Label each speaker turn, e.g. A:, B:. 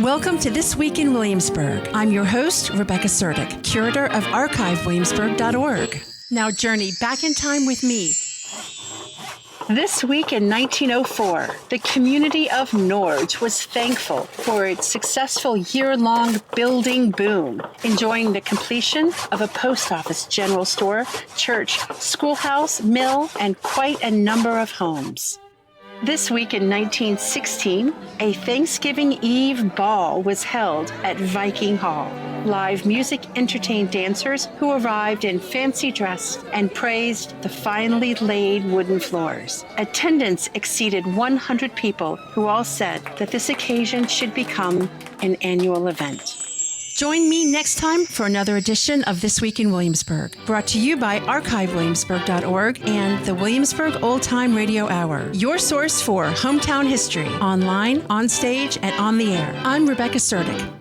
A: Welcome to This Week in Williamsburg. I'm your host, Rebecca Suerdieck, curator of archivewilliamsburg.org. Now journey back in time with me. This week in 1904, the community of Norge was thankful for its successful year-long building boom, enjoying the completion of a post office, general store, church, schoolhouse, mill, and quite a number of homes. This week in 1916, a Thanksgiving Eve ball was held at Viking Hall. Live music entertained dancers who arrived in fancy dress and praised the finely laid wooden floors. Attendance exceeded 100 people who all said that this occasion should become an annual event. Join me next time for another edition of This Week in Williamsburg, brought to you by archivewilliamsburg.org and the Williamsburg Old Time Radio Hour, your source for hometown history, online, on stage, and on the air. I'm Rebecca Suerdieck.